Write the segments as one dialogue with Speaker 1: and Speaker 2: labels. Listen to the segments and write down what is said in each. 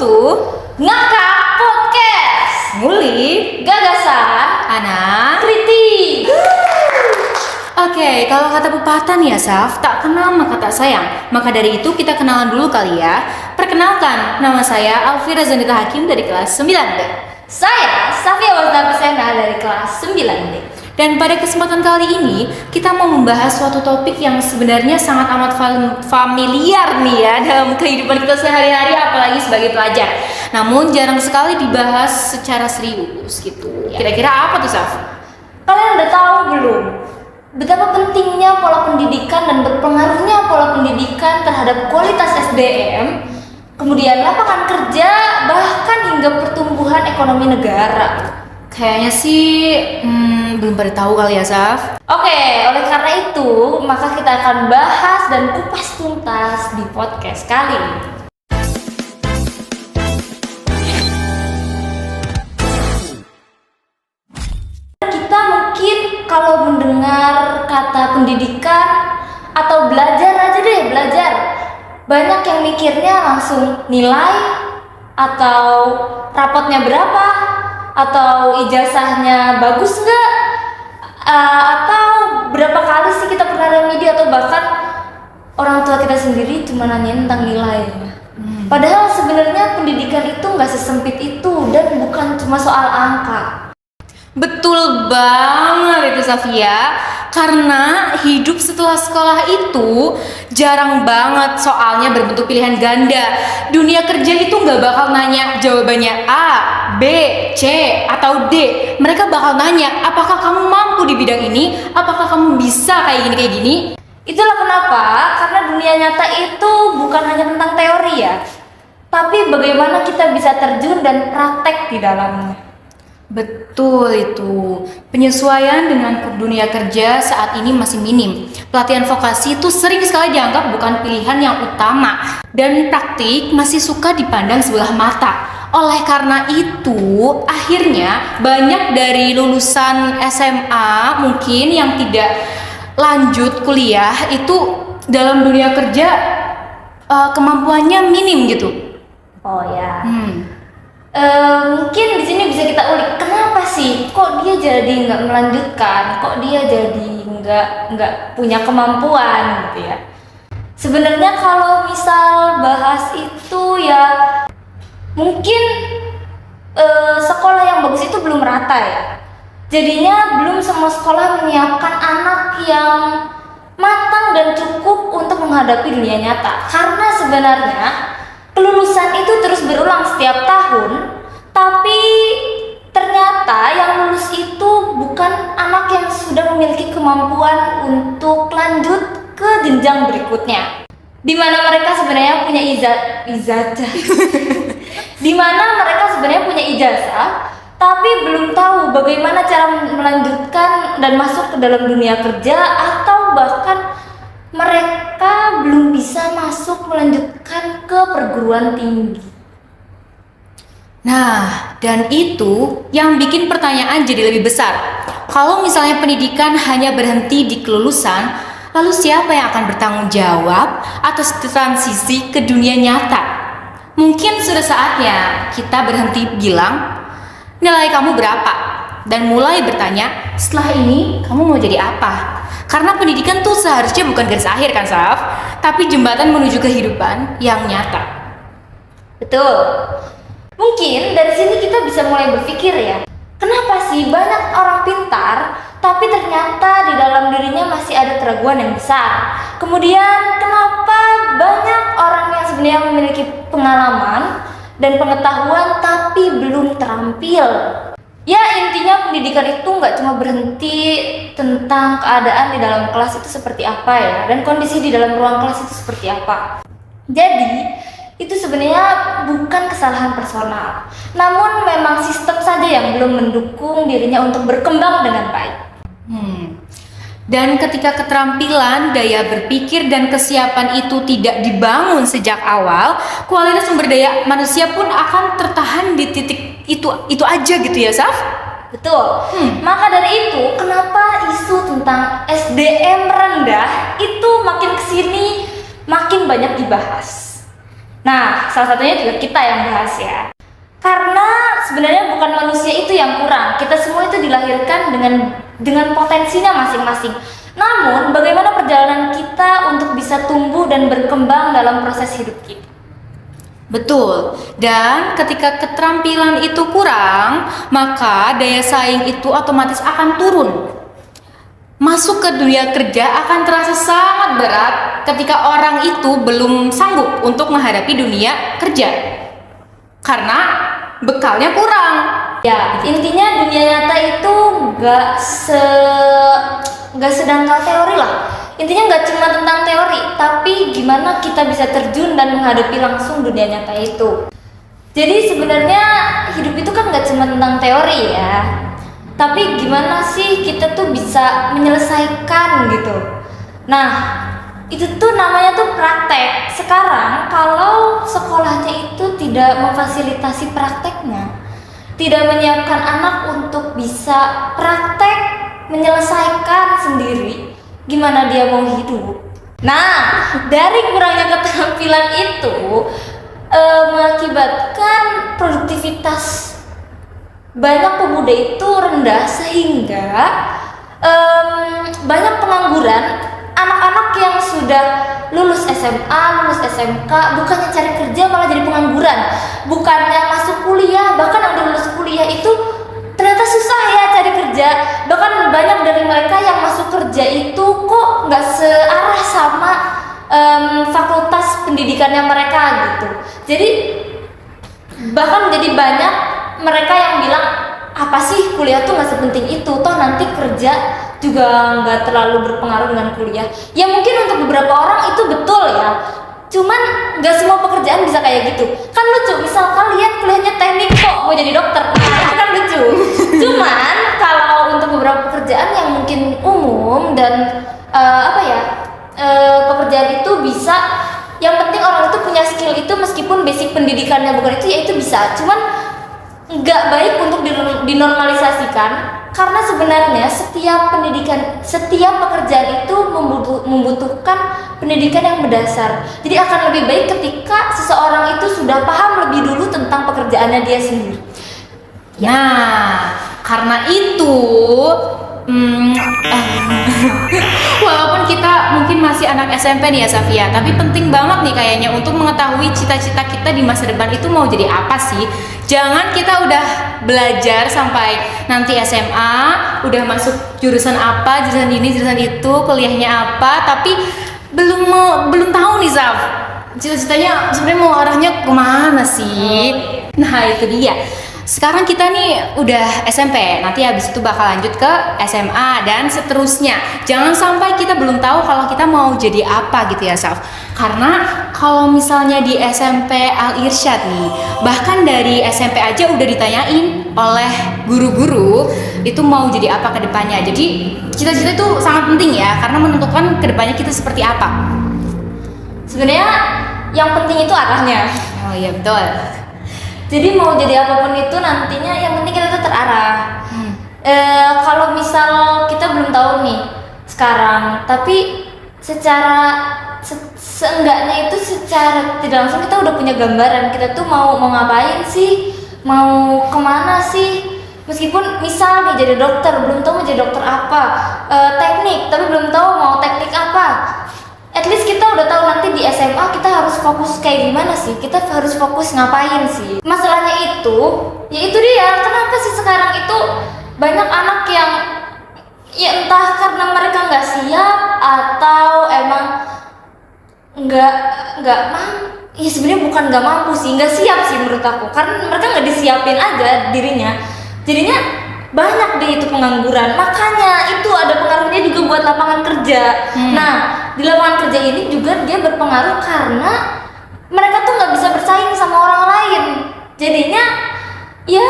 Speaker 1: to
Speaker 2: Ngakak Podcast.
Speaker 1: Ngulik
Speaker 2: Gagasan
Speaker 1: Anak.
Speaker 2: Kritik.
Speaker 1: Oke, kalau kata pepatah nih ya Saf, tak kenal maka tak sayang. Maka dari itu kita kenalan dulu kali ya. Perkenalkan, nama saya Alfira Zanita Hakim dari kelas 9D.
Speaker 2: Saya Safia Wasda Pesena dari kelas 9D.
Speaker 1: Dan pada kesempatan kali ini kita mau membahas suatu topik yang sebenarnya sangat amat familiar nih ya dalam kehidupan kita sehari-hari, apalagi sebagai pelajar. Namun jarang sekali dibahas secara serius gitu. Kira-kira apa tuh Saf?
Speaker 2: Kalian udah tahu belum betapa pentingnya pola pendidikan dan berpengaruhnya pola pendidikan terhadap kualitas SDM, kemudian lapangan kerja, bahkan hingga pertumbuhan ekonomi negara?
Speaker 1: Kayaknya sih belum pada tahu kali ya Saf.
Speaker 2: Oke, oleh karena itu maka kita akan bahas dan kupas tuntas di podcast kali ini. Kita mungkin kalau mendengar kata pendidikan atau belajar aja deh, belajar, banyak yang mikirnya langsung nilai atau rapotnya berapa atau ijazahnya bagus nggak, atau berapa kali sih kita pernah remedi, atau bahkan orang tua kita sendiri cuma nanyain tentang nilai. Padahal sebenarnya pendidikan itu nggak sesempit itu dan bukan cuma soal angka.
Speaker 1: Betul banget itu Safia, karena hidup setelah sekolah itu jarang banget soalnya berbentuk pilihan ganda. Dunia kerja itu nggak bakal nanya jawabannya A, B, C, atau D. Mereka bakal nanya apakah kamu mampu di bidang ini, apakah kamu bisa kayak gini.
Speaker 2: Itulah kenapa, karena dunia nyata itu bukan hanya tentang teori ya, tapi bagaimana kita bisa terjun dan praktek di dalamnya.
Speaker 1: Betul itu. Penyesuaian dengan dunia kerja saat ini masih minim. Pelatihan vokasi itu sering sekali dianggap bukan pilihan yang utama, dan praktik masih suka dipandang sebelah mata. Oleh karena itu, akhirnya banyak dari lulusan SMA mungkin yang tidak lanjut kuliah itu dalam dunia kerja kemampuannya minim gitu.
Speaker 2: Oh ya. Mungkin di sini bisa kita ulik, kenapa sih kok dia jadi nggak melanjutkan, kok dia jadi nggak punya kemampuan gitu ya. Sebenarnya kalau misal bahas itu ya mungkin sekolah yang bagus itu belum rata ya. Jadinya belum semua sekolah menyiapkan anak yang matang dan cukup untuk menghadapi dunia nyata. Karena sebenarnya kelulusan itu terus berulang setiap tahun, tapi ternyata yang lulus itu bukan anak yang sudah memiliki kemampuan untuk lanjut ke jenjang berikutnya, di mana mereka sebenarnya punya di mana mereka sebenarnya punya ijazah, tapi belum tahu bagaimana cara melanjutkan dan masuk ke dalam dunia kerja, atau bahkan mereka belum bisa masuk melanjutkan ke perguruan tinggi.
Speaker 1: Nah, dan itu yang bikin pertanyaan jadi lebih besar. Kalau misalnya pendidikan hanya berhenti di kelulusan, lalu siapa yang akan bertanggung jawab atas transisi ke dunia nyata? Mungkin sudah saatnya kita berhenti bilang, nilai kamu berapa? Dan mulai bertanya, setelah ini kamu mau jadi apa? Karena pendidikan tuh seharusnya bukan garis akhir kan Saf, tapi jembatan menuju kehidupan yang nyata.
Speaker 2: Betul. Mungkin dari sini kita bisa mulai berpikir ya, kenapa sih banyak orang pintar tapi ternyata di dalam dirinya masih ada keraguan yang besar. Kemudian kenapa banyak orang yang sebenarnya memiliki pengalaman dan pengetahuan tapi belum terampil. Ya intinya pendidikan itu nggak cuma berhenti tentang keadaan di dalam kelas itu seperti apa ya, dan kondisi di dalam ruang kelas itu seperti apa. Jadi itu sebenarnya bukan kesalahan personal, namun memang sistem saja yang belum mendukung dirinya untuk berkembang dengan baik.
Speaker 1: Dan ketika keterampilan, daya berpikir, dan kesiapan itu tidak dibangun sejak awal, kualitas sumber daya manusia pun akan tertahan di titik itu aja gitu ya Saf?
Speaker 2: Betul. Maka dari itu kenapa isu tentang SDM rendah itu makin kesini makin banyak dibahas. Nah, salah satunya juga kita yang bahas ya. Karena sebenarnya bukan manusia itu yang kurang. Kita semua itu dilahirkan dengan potensinya masing-masing. Namun, bagaimana perjalanan kita untuk bisa tumbuh dan berkembang dalam proses hidup kita?
Speaker 1: Betul, dan ketika keterampilan itu kurang, maka daya saing itu otomatis akan turun. Masuk ke dunia kerja akan terasa sangat berat ketika orang itu belum sanggup untuk menghadapi dunia kerja. Karena bekalnya kurang.
Speaker 2: Ya, intinya dunia nyata itu nggak sedangkal teori lah. Intinya nggak cuma tentang teori, tapi gimana kita bisa terjun dan menghadapi langsung dunia nyata itu. Jadi sebenarnya hidup itu kan nggak cuma tentang teori ya, tapi gimana sih kita tuh bisa menyelesaikan gitu. Nah, itu tuh namanya tuh praktek. Sekarang kalau sekolahnya itu tidak memfasilitasi prakteknya, tidak menyiapkan anak untuk bisa praktek menyelesaikan sendiri, gimana dia mau hidup? Nah, dari kurangnya keterampilan itu mengakibatkan produktivitas banyak pemuda itu rendah, sehingga banyak pengangguran. Anak-anak yang sudah lulus SMA, lulus SMK, bukannya cari kerja malah jadi pengangguran. Bukannya masuk kuliah, bahkan yang udah lulus kuliah itu ternyata susah ya cari kerja. Bahkan banyak dari mereka yang masuk kerja itu kok nggak searah sama fakultas pendidikannya mereka gitu. Jadi bahkan jadi banyak mereka yang bilang, apa sih kuliah tuh nggak sepenting itu, toh nanti kerja juga nggak terlalu berpengaruh dengan kuliah. Ya mungkin untuk beberapa orang itu betul ya, cuman nggak semua pekerjaan bisa kayak gitu. Kan lucu, misal kalian kuliahnya teknik kok mau jadi dokter, nah, itu kan lucu. Cuman kalau untuk beberapa pekerjaan yang mungkin umum dan pekerjaan itu bisa, yang penting orang itu punya skill itu, meskipun basic pendidikannya bukan itu, ya itu bisa. Cuman nggak baik untuk dinormalisasikan, karena sebenarnya setiap pekerjaan itu membutuhkan pendidikan yang mendasar. Jadi akan lebih baik ketika seseorang itu sudah paham lebih dulu tentang pekerjaannya dia sendiri.
Speaker 1: Nah, karena itu walaupun kita mungkin masih anak SMP nih ya Safia, tapi penting banget nih kayaknya untuk mengetahui cita-cita kita di masa depan itu mau jadi apa sih. Jangan kita udah belajar sampai nanti SMA, udah masuk jurusan apa, jurusan ini, jurusan itu, kuliahnya apa, tapi belum tahu nih Saf, cita-citanya sebenarnya mau arahnya kemana sih. Nah itu dia. Sekarang kita nih udah SMP, nanti habis itu bakal lanjut ke SMA dan seterusnya. Jangan sampai kita belum tahu kalau kita mau jadi apa gitu ya Saf. Karena kalau misalnya di SMP Al Irsyad nih, bahkan dari SMP aja udah ditanyain oleh guru-guru itu mau jadi apa ke depannya. Jadi cita-cita itu sangat penting ya, karena menentukan ke depannya kita seperti apa.
Speaker 2: Sebenarnya yang penting itu arahnya.
Speaker 1: Oh iya betul.
Speaker 2: Jadi mau jadi apapun itu nantinya yang penting kita tuh terarah. Kalau misal kita belum tahu nih sekarang, tapi seenggaknya itu secara tidak langsung kita udah punya gambaran kita tuh mau ngapain sih, mau kemana sih. Meskipun misal nih jadi dokter, belum tahu mau jadi dokter apa, teknik tapi belum tahu mau teknik apa. At least kita udah tahu nanti di SMA kita harus fokus kayak gimana sih, kita harus fokus ngapain sih. Masalahnya itu, ya itu dia, kenapa sih sekarang itu banyak anak yang ya entah karena mereka nggak siap atau emang nggak mampu. Ya sebenarnya bukan nggak mampu sih, nggak siap sih menurut aku, karena mereka nggak disiapin aja dirinya. Jadinya banyak deh itu pengangguran, makanya itu ada pengaruhnya juga buat lapangan kerja. Nah di lapangan kerja ini juga dia berpengaruh karena mereka tuh nggak bisa bersaing sama orang lain. Jadinya ya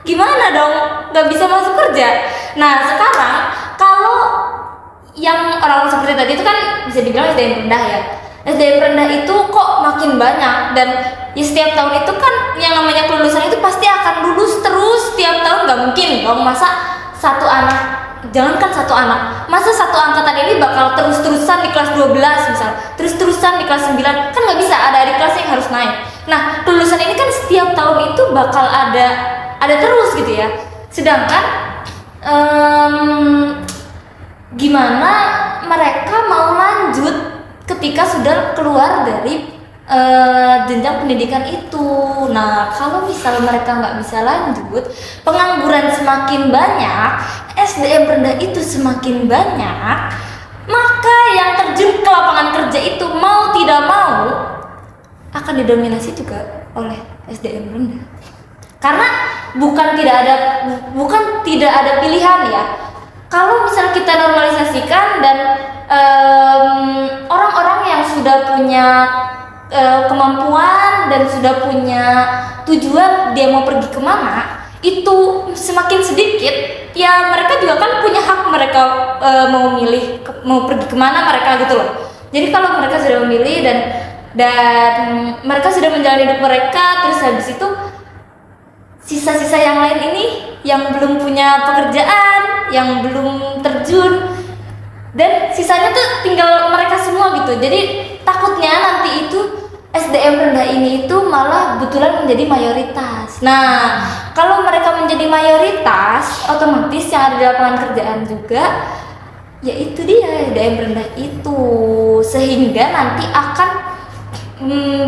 Speaker 2: gimana dong, nggak bisa masuk kerja. Nah sekarang kalau yang orang-orang seperti tadi itu kan bisa dibilang SDM rendah ya. SDM rendah itu kok makin banyak, dan ya setiap tahun itu kan yang namanya kelulusan itu pasti akan lulus terus setiap tahun. Nggak mungkin dong masa satu anak, jangankan satu anak, masa satu angkatan ini bakal terus-terusan di kelas 12 misal, terus-terusan di kelas 9, kan nggak bisa, ada adik kelas yang harus naik. Nah, kelulusan ini kan setiap tahun itu bakal ada terus gitu ya. Sedangkan gimana mereka mau lanjut ketika sudah keluar dari jenjang pendidikan itu. Nah, kalau misal mereka nggak bisa lanjut, pengangguran semakin banyak, SDM rendah itu semakin banyak, maka yang terjun ke lapangan kerja itu mau tidak mau akan didominasi juga oleh SDM rendah. Karena bukan tidak ada pilihan ya. Kalau misal kita normalisasikan dan orang-orang yang sudah punya kemampuan dan sudah punya tujuan dia mau pergi kemana itu semakin sedikit, ya mereka juga kan punya hak mereka mau milih mau pergi kemana mereka gitu loh. Jadi kalau mereka sudah memilih dan mereka sudah menjalani hidup mereka, terus habis itu sisa-sisa yang lain ini yang belum punya pekerjaan, yang belum terjun, dan sisanya tuh tinggal mereka semua gitu. Jadi takutnya nanti itu SDM rendah ini itu malah betulan menjadi mayoritas. Nah, kalau mereka menjadi mayoritas, otomatis yang ada di lapangan kerjaan juga, ya itu dia SDM rendah itu, sehingga nanti akan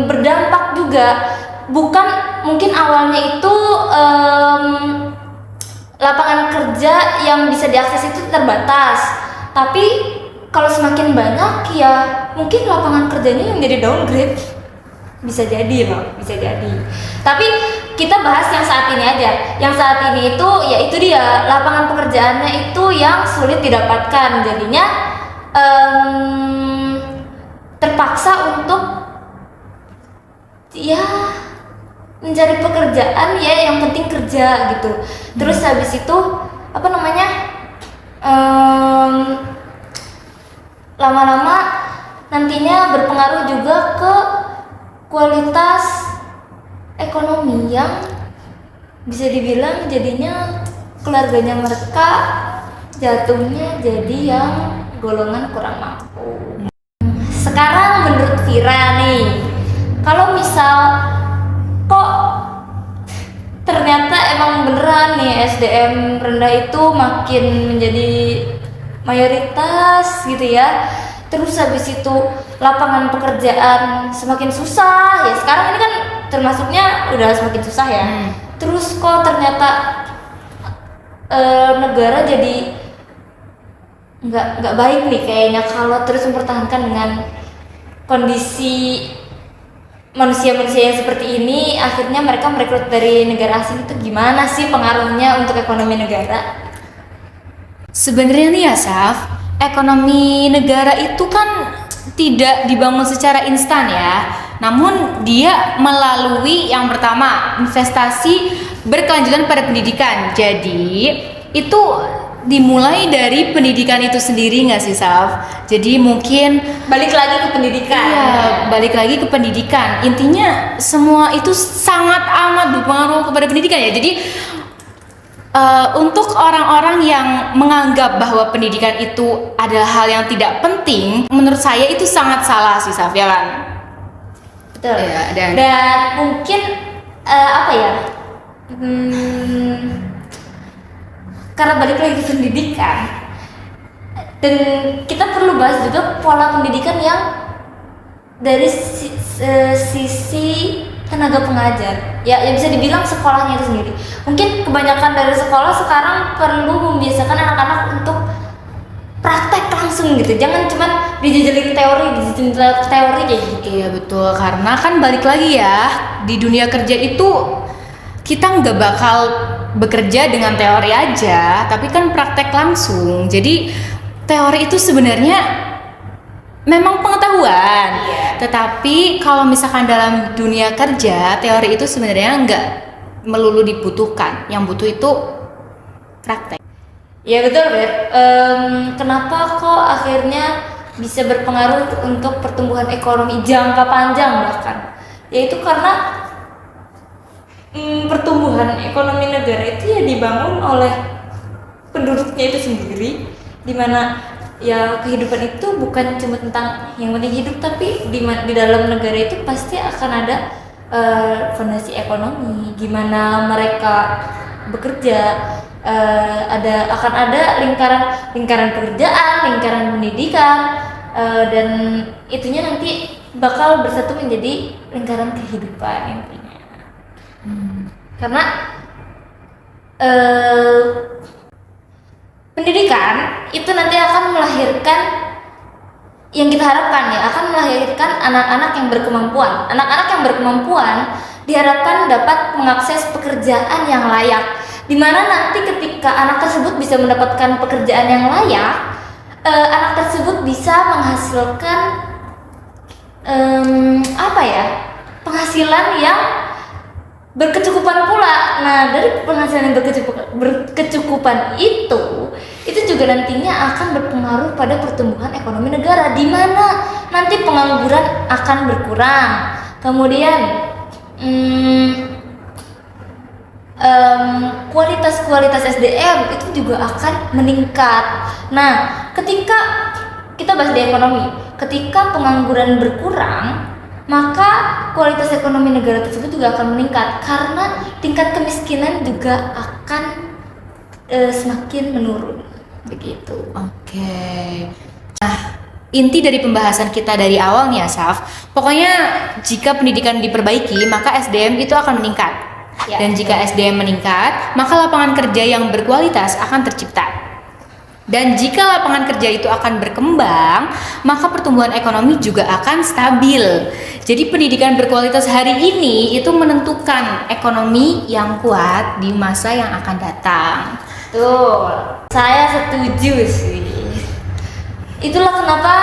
Speaker 2: berdampak juga. Bukan mungkin awalnya itu lapangan kerja yang bisa diakses itu terbatas, tapi kalau semakin banyak ya mungkin lapangan kerjanya yang jadi downgrade. Bisa jadi loh, bisa jadi. Tapi kita bahas yang saat ini aja. Yang saat ini itu ya itu dia lapangan pekerjaannya itu yang sulit didapatkan, jadinya terpaksa untuk ya mencari pekerjaan ya yang penting kerja gitu. Terus habis itu apa namanya lama-lama nantinya berpengaruh juga ke kualitas ekonomi yang bisa dibilang jadinya keluarganya mereka jatuhnya jadi yang golongan kurang mampu. Sekarang menurut Vira nih, kalau misal kok ternyata emang beneran nih SDM rendah itu makin menjadi mayoritas gitu ya, terus habis itu lapangan pekerjaan semakin susah ya, sekarang ini kan termasuknya udah semakin susah ya. Terus kok ternyata negara jadi nggak baik nih kayaknya kalau terus mempertahankan dengan kondisi manusia-manusia yang seperti ini. Akhirnya mereka merekrut dari negara asing, itu gimana sih pengaruhnya untuk ekonomi negara?
Speaker 1: Sebenarnya nih ya Saf, ekonomi negara itu kan tidak dibangun secara instan ya. Namun dia melalui yang pertama investasi berkelanjutan pada pendidikan. Jadi itu dimulai dari pendidikan itu sendiri nggak sih Saf? Jadi mungkin
Speaker 2: Balik lagi ke pendidikan.
Speaker 1: iya, balik lagi ke pendidikan. Intinya semua itu sangat amat berpengaruh kepada pendidikan ya. Jadi untuk orang-orang yang menganggap bahwa pendidikan itu adalah hal yang tidak penting, menurut saya itu sangat salah sih Saf, ya kan?
Speaker 2: Betul.
Speaker 1: Ya,
Speaker 2: dan mungkin apa ya? Karena balik lagi ke pendidikan, dan kita perlu bahas juga pola pendidikan yang dari sisi tenaga pengajar ya bisa dibilang sekolahnya itu sendiri. Mungkin kebanyakan dari sekolah sekarang perlu membiasakan anak-anak untuk praktek langsung gitu, jangan cuma dijajalin teori kayak gitu.
Speaker 1: Iya betul, karena kan balik lagi ya, di dunia kerja itu kita nggak bakal bekerja dengan teori aja, tapi kan praktek langsung. Jadi teori itu sebenarnya memang pengetahuan, tetapi kalau misalkan dalam dunia kerja, teori itu sebenarnya nggak melulu dibutuhkan. Yang butuh itu praktek.
Speaker 2: Ya betul Beb. Kenapa kok akhirnya bisa berpengaruh untuk pertumbuhan ekonomi jangka panjang bahkan? Yaitu karena pertumbuhan ekonomi negara itu ya dibangun oleh penduduknya itu sendiri, di mana ya kehidupan itu bukan cuma tentang yang penting hidup, tapi di dalam negara itu pasti akan ada fondasi ekonomi, gimana mereka bekerja, akan ada lingkaran pekerjaan, lingkaran pendidikan, dan itunya nanti bakal bersatu menjadi lingkaran kehidupan intinya. Karena pendidikan itu nanti akan melahirkan yang kita harapkan, ya, akan melahirkan anak-anak yang berkemampuan. Anak-anak yang berkemampuan diharapkan dapat mengakses pekerjaan yang layak, di mana nanti ketika anak tersebut bisa mendapatkan pekerjaan yang layak, anak tersebut bisa menghasilkan penghasilan yang berkecukupan pula. Nah, dari penghasilan yang berkecukupan itu juga nantinya akan berpengaruh pada pertumbuhan ekonomi negara, di mana nanti pengangguran akan berkurang. Kemudian kualitas SDM itu juga akan meningkat. Nah, ketika kita bahas di ekonomi, ketika pengangguran berkurang, maka kualitas ekonomi negara tersebut juga akan meningkat, karena tingkat kemiskinan juga akan semakin menurun. Begitu.
Speaker 1: Oke. Nah, inti dari pembahasan kita dari awal nih Asaf, pokoknya jika pendidikan diperbaiki, maka SDM itu akan meningkat.
Speaker 2: Ya,
Speaker 1: Dan jika SDM meningkat, maka lapangan kerja yang berkualitas akan tercipta. Dan jika lapangan kerja itu akan berkembang, maka pertumbuhan ekonomi juga akan stabil. Jadi pendidikan berkualitas hari ini itu menentukan ekonomi yang kuat di masa yang akan datang.
Speaker 2: Tuh, saya setuju sih. Itulah kenapa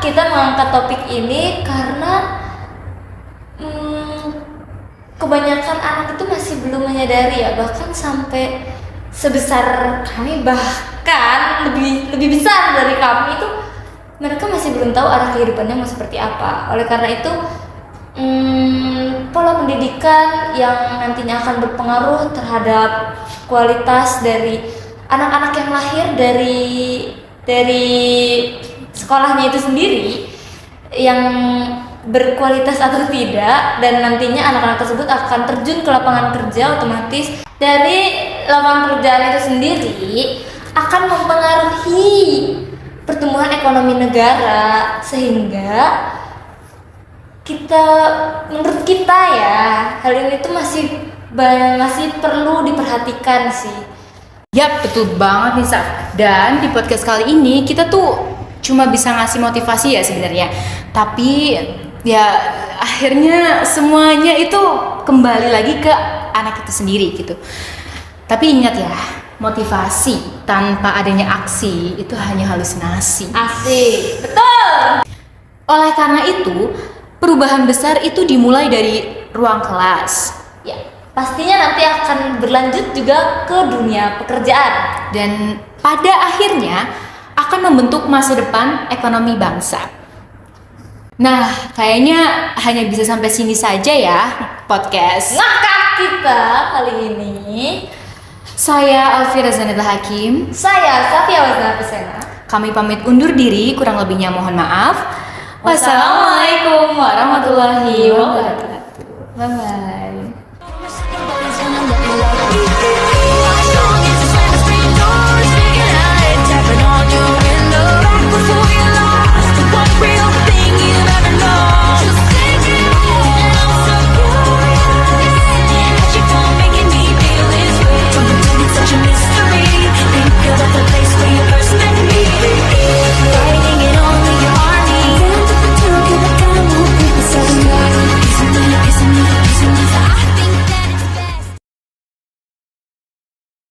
Speaker 2: kita mengangkat topik ini, karena kebanyakan anak itu masih belum menyadari, ya, bahkan sampai sebesar kami, bahkan lebih besar dari kami itu, mereka masih belum tahu arah kehidupannya mau seperti apa. Oleh karena itu pola pendidikan yang nantinya akan berpengaruh terhadap kualitas dari anak-anak yang lahir dari sekolahnya itu sendiri, yang berkualitas atau tidak, dan nantinya anak-anak tersebut akan terjun ke lapangan kerja, otomatis dari lapangan pekerjaan itu sendiri akan mempengaruhi pertumbuhan ekonomi negara, sehingga menurut kita ya, hal ini tuh masih perlu diperhatikan sih.
Speaker 1: Yap, betul banget nih Saf. Dan di podcast kali ini kita tuh cuma bisa ngasih motivasi ya sebenarnya, tapi ya akhirnya semuanya itu kembali lagi ke anak itu sendiri gitu. Tapi ingat ya, motivasi tanpa adanya aksi itu hanya halusinasi.
Speaker 2: Asik, betul.
Speaker 1: Oleh karena itu, perubahan besar itu dimulai dari ruang kelas.
Speaker 2: Ya, pastinya nanti akan berlanjut juga ke dunia pekerjaan,
Speaker 1: Dan pada akhirnya akan membentuk masa depan ekonomi bangsa. Nah, kayaknya hanya bisa sampai sini saja ya podcast
Speaker 2: ngakak kita kali ini.
Speaker 1: Saya Alfira Zaneta Hakim.
Speaker 2: Saya Safia Wazna Pesena.
Speaker 1: Kami pamit undur diri, kurang lebihnya mohon maaf. Wassalamualaikum warahmatullahi wabarakatuh.
Speaker 2: Bye bye.